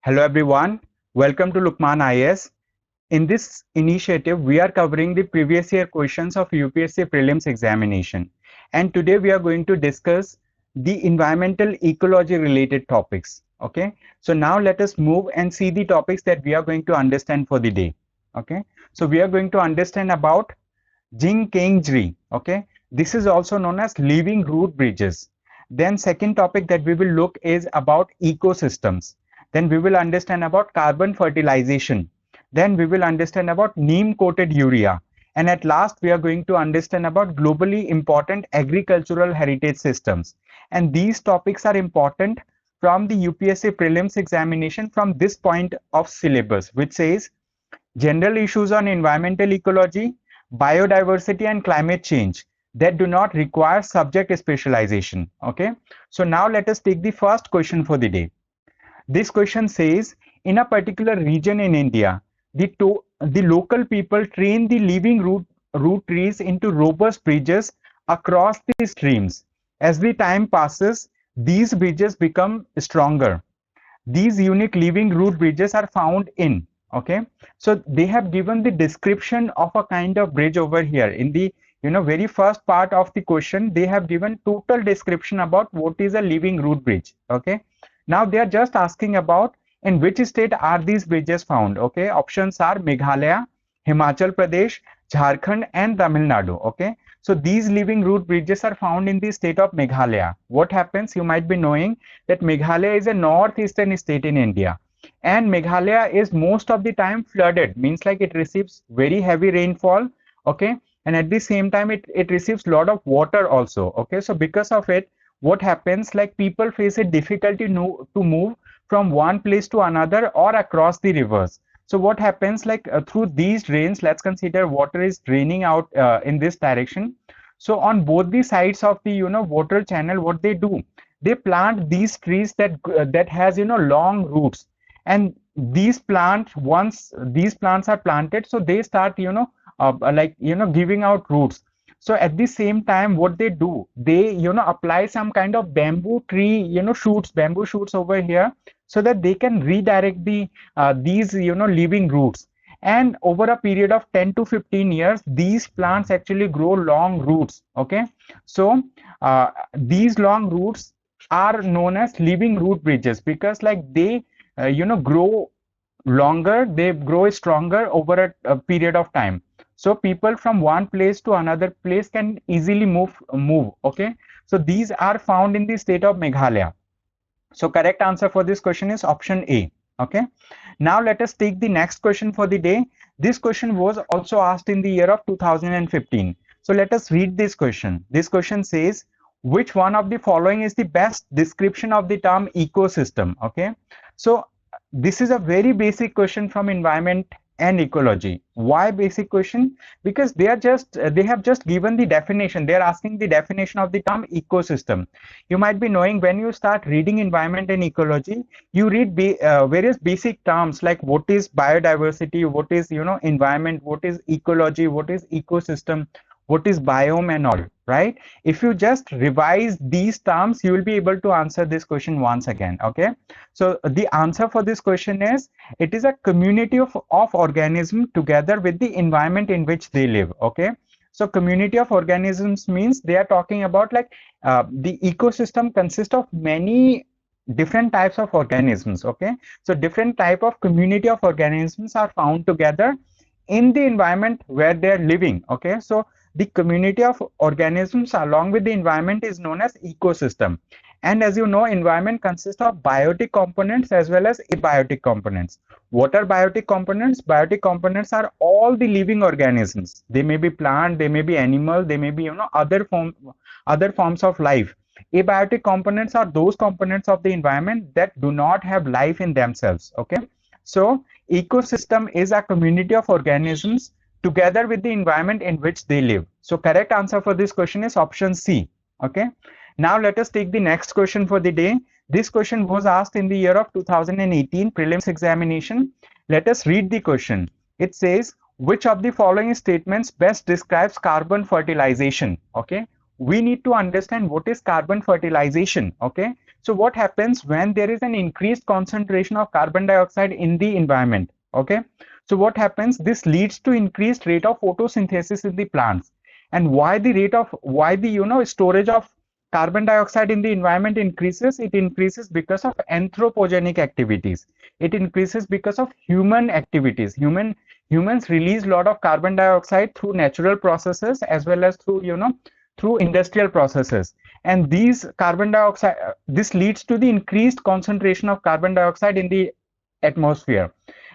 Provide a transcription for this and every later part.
Hello everyone, welcome to Lukman IS. In this initiative, we are covering the previous year questions of UPSC prelims examination. And today we are going to discuss the environmental ecology related topics. Okay, so now let us move and see the topics that we are going to understand for the day. Okay, so we are going to understand about Jingkengri. Okay, this is also known as living root bridges. Then second topic that we will look is about ecosystems. Then we will understand about carbon fertilization. Then we will understand about neem coated urea. And at last we are going to understand about globally important agricultural heritage systems. And these topics are important from the UPSC prelims examination from this point of syllabus, which says general issues on environmental ecology, biodiversity and climate change that do not require subject specialization. Okay, so now let us take the first question for the day. This question says, in a particular region in India, the local people train the living root trees into robust bridges across the streams. As the time passes, these bridges become stronger. These unique living root bridges are found in, okay, so they have given the description of a kind of bridge over here in the very first part of the question. They have given total description about what is a living root bridge. Okay, now they are just asking about in which state are these bridges found. Okay, options are Meghalaya, Himachal Pradesh, Jharkhand and Tamil Nadu. Okay, so these living root bridges are found in the state of Meghalaya. What happens, you might be knowing that Meghalaya is a northeastern state in India, and Meghalaya is most of the time flooded, means like it receives very heavy rainfall. Okay, and at the same time it receives a lot of water also. Okay, so because of it, what happens, like people face a difficulty to move from one place to another or across the rivers. So what happens, like through these drains, let's consider water is draining out in this direction. So on both the sides of the water channel, what they do, they plant these trees that has long roots. And these plants, once these plants are planted, so they start giving out roots. So at the same time, what they do, they apply some kind of bamboo tree shoots, bamboo shoots over here, so that they can redirect these living roots. And over a period of 10 to 15 years, these plants actually grow long roots. Okay, so these long roots are known as living root bridges, because like they grow longer, they grow stronger over a period of time. So people from one place to another place can easily move. Okay, so these are found in the state of Meghalaya. So correct answer for this question is option A. Okay, now let us take the next question for the day. This question was also asked in the year of 2015. So let us read this question. This question says, which one of the following is the best description of the term ecosystem? Okay, so this is a very basic question from environment and ecology. Why basic question? Because they have just given the definition. They are asking the definition of the term ecosystem. You might be knowing, when you start reading environment and ecology, you read various basic terms like what is biodiversity, what is environment, what is ecology, what is ecosystem, what is biome and all, right? If you just revise these terms, you will be able to answer this question once again. Okay, so the answer for this question is, it is a community of organisms together with the environment in which they live. Okay, so community of organisms means they are talking about like the ecosystem consists of many different types of organisms. Okay, so different type of community of organisms are found together in the environment where they are living. Okay, so the community of organisms along with the environment is known as ecosystem. And as you know, environment consists of biotic components as well as abiotic components. What are biotic components? Biotic components are all the living organisms. They may be plant, they may be animal, they may be other forms of life. Abiotic components are those components of the environment that do not have life in themselves. Okay, so ecosystem is a community of organisms together with the environment in which they live. So correct answer for this question is option C. Okay, now let us take the next question for the day. This question was asked in the year of 2018 prelims examination. Let us read the question. It says, which of the following statements best describes carbon fertilization? Okay, we need to understand what is carbon fertilization. Okay, So what happens when there is an increased concentration of carbon dioxide in the environment? Okay, so what happens, this leads to increased rate of photosynthesis in the plants. And why the storage of carbon dioxide in the environment increases? It increases because of anthropogenic activities. It increases because of human activities. Humans release a lot of carbon dioxide through natural processes as well as through industrial processes. And these carbon dioxide, this leads to the increased concentration of carbon dioxide in the atmosphere,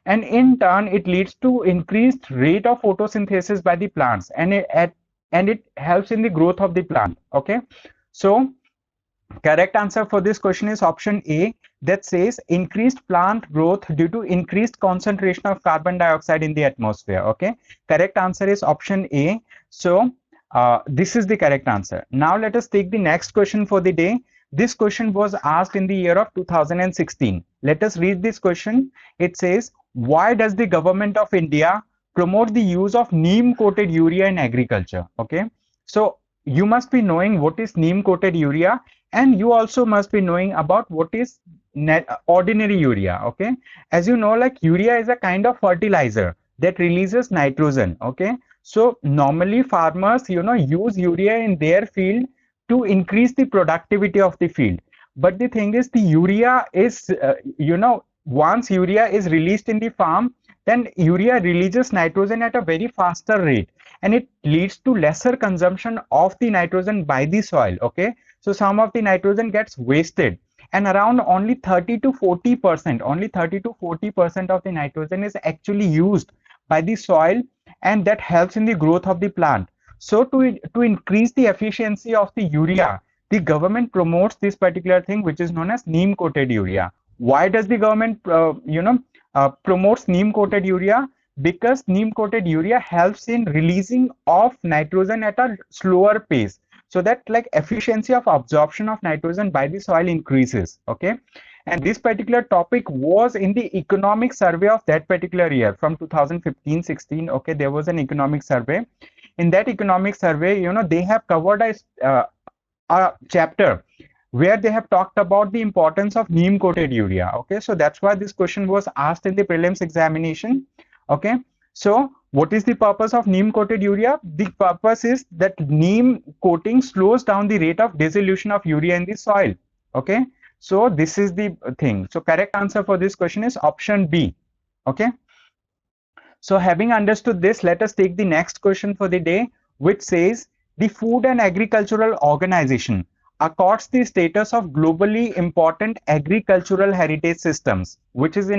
and in turn it leads to increased rate of photosynthesis by the plants, and it helps in the growth of the plant. Okay, so correct answer for this question is option A, that says increased plant growth due to increased concentration of carbon dioxide in the atmosphere. Okay, correct answer is option A. So this is the correct answer. Now let us take the next question for the day. This question was asked in the year of 2016. Let us read this question. It says, why does the government of India promote the use of neem coated urea in agriculture? Okay, so you must be knowing what is neem coated urea, and you also must be knowing about what is ordinary urea. Okay, as you know, like urea is a kind of fertilizer that releases nitrogen. Okay, so normally farmers use urea in their field to increase the productivity of the field. But the thing is, the urea is once urea is released in the farm, then urea releases nitrogen at a very faster rate, and it leads to lesser consumption of the nitrogen by the soil. Okay, so some of the nitrogen gets wasted, and around only 30 to 40%, only 30 to 40% of the nitrogen is actually used by the soil, and that helps in the growth of the plant. So to increase the efficiency of the urea, the government promotes this particular thing which is known as neem coated urea. Why does the government promotes neem coated urea? Because neem coated urea helps in releasing of nitrogen at a slower pace, so that like efficiency of absorption of nitrogen by the soil increases. Okay, and this particular topic was in the economic survey of that particular year from 2015-16. Okay, there was an economic survey. In that economic survey, they have covered a chapter where they have talked about the importance of neem coated urea. Okay, so that's why this question was asked in the prelims examination. Okay, so what is the purpose of neem coated urea? The purpose is that neem coating slows down the rate of dissolution of urea in the soil. Okay, so this is the thing. So correct answer for this question is option B. Okay, so having understood this, let us take the next question for the day, which says the Food and Agricultural Organization accords the status of globally important agricultural heritage systems, which is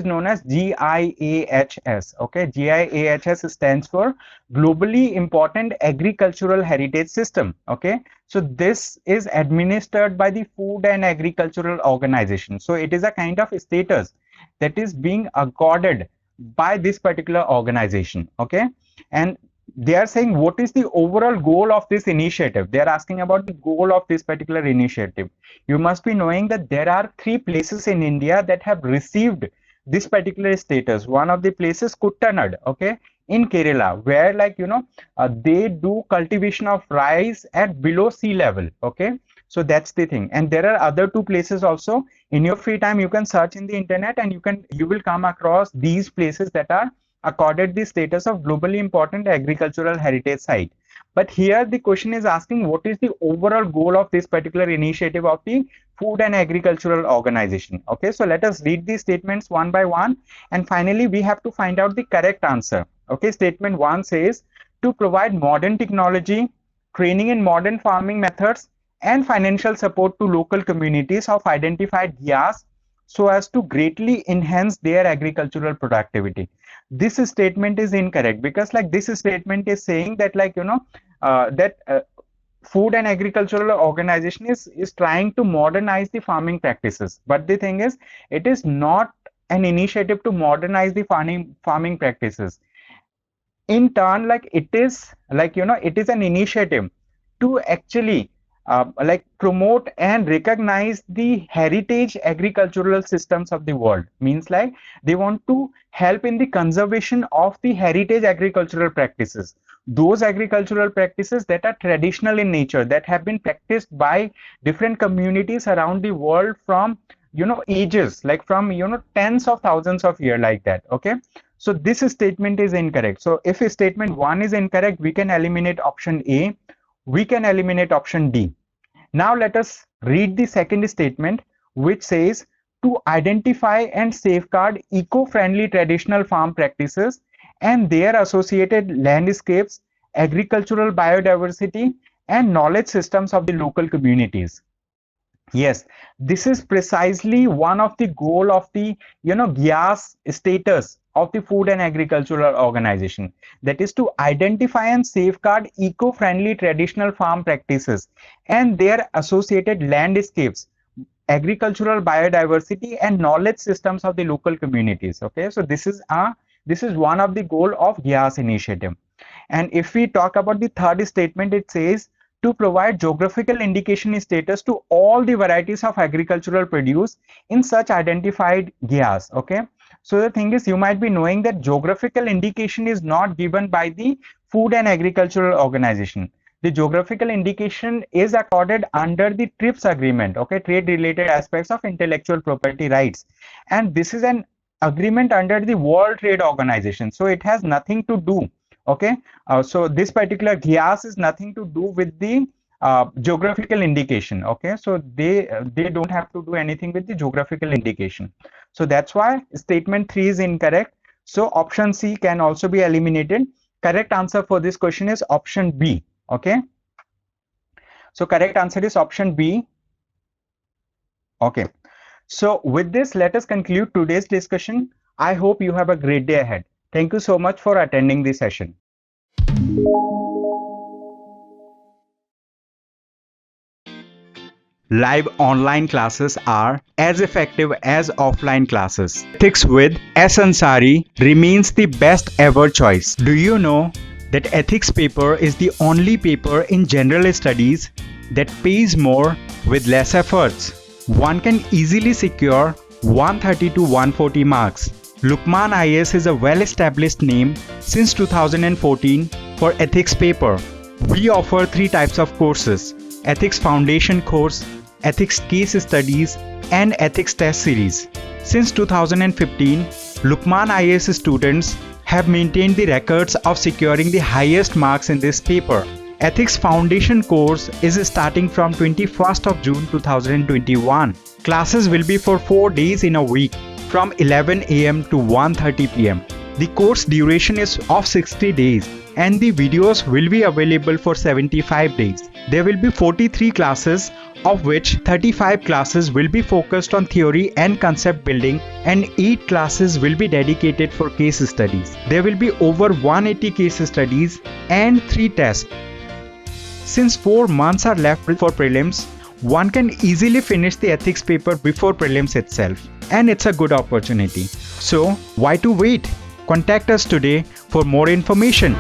known as GIAHS. Okay, GIAHS stands for Globally Important Agricultural Heritage System. Okay, so this is administered by the Food and Agricultural Organization. So it is a kind of status that is being accorded by this particular organization. Okay, and they are saying what is the overall goal of this initiative. They are asking about the goal of this particular initiative. You must be knowing that there are 3 places in India that have received this particular status. One of the places, Kuttanad, okay, in Kerala, where they do cultivation of rice at below sea level. Okay, so that's the thing. And there are other 2 places also. In your free time, you can search in the internet, and you will come across these places that are accorded the status of globally important agricultural heritage site. But here the question is asking what is the overall goal of this particular initiative of the Food and Agricultural Organization. Okay, so let us read these statements one by one, and finally we have to find out the correct answer. Okay, statement 1 says to provide modern technology, training in modern farming methods, and financial support to local communities of identified GIAs so as to greatly enhance their agricultural productivity. This statement is incorrect, because this statement is saying that Food and Agricultural Organization is trying to modernize the farming practices. But the thing is, it is not an initiative to modernize the farming practices. In turn, it is an initiative to actually promote and recognize the heritage agricultural systems of the world. Means they want to help in the conservation of the heritage agricultural practices. those agricultural practices that are traditional in nature, that have been practiced by different communities around the world from ages, like from tens of thousands of years, like that. Okay, so this statement is incorrect. So if statement 1 is incorrect, we can eliminate option A, we can eliminate option D. Now let us read the second statement, which says to identify and safeguard eco-friendly traditional farm practices and their associated landscapes, agricultural biodiversity, and knowledge systems of the local communities. Yes, this is precisely one of the goal of the GIAS status of the Food and Agricultural Organization, that is to identify and safeguard eco-friendly traditional farm practices and their associated landscapes, agricultural biodiversity, and knowledge systems of the local communities. Okay, so this is one of the goal of GIAS initiative. And if we talk about the third statement, it says to provide geographical indication status to all the varieties of agricultural produce in such identified GIAS. Okay, so the thing is, you might be knowing that geographical indication is not given by the Food and Agricultural Organization. The geographical indication is accorded under the TRIPS agreement, okay, trade related aspects of intellectual property rights, and this is an agreement under the World Trade Organization, so it has nothing to do. Okay, so this particular GIAS is nothing to do with the geographical indication. Okay, so they don't have to do anything with the geographical indication. So that's why statement 3 is incorrect. So option C can also be eliminated. Correct answer for this question is option B. Okay, so correct answer is option B. Okay, so with this, let us conclude today's discussion. I hope you have a great day ahead. Thank you so much for attending the session. Live online classes are as effective as offline classes. Ethics with S. Ansari remains the best ever choice. Do you know that ethics paper is the only paper in general studies that pays more with less efforts? One can easily secure 130 to 140 marks. Luqman IAS is a well-established name since 2014 for ethics paper. We offer 3 types of courses: Ethics Foundation course, Ethics Case Studies, and Ethics Test Series. Since 2015, Luqman IAS students have maintained the records of securing the highest marks in this paper. Ethics Foundation course is starting from 21st of June 2021. Classes will be for 4 days in a week, from 11 AM to 1:30 PM. The course duration is of 60 days and the videos will be available for 75 days. There will be 43 classes, of which 35 classes will be focused on theory and concept building and 8 classes will be dedicated for case studies. There will be over 180 case studies and 3 tests. Since 4 months are left for prelims, one can easily finish the ethics paper before prelims itself, and it's a good opportunity. So why to wait? Contact us today for more information.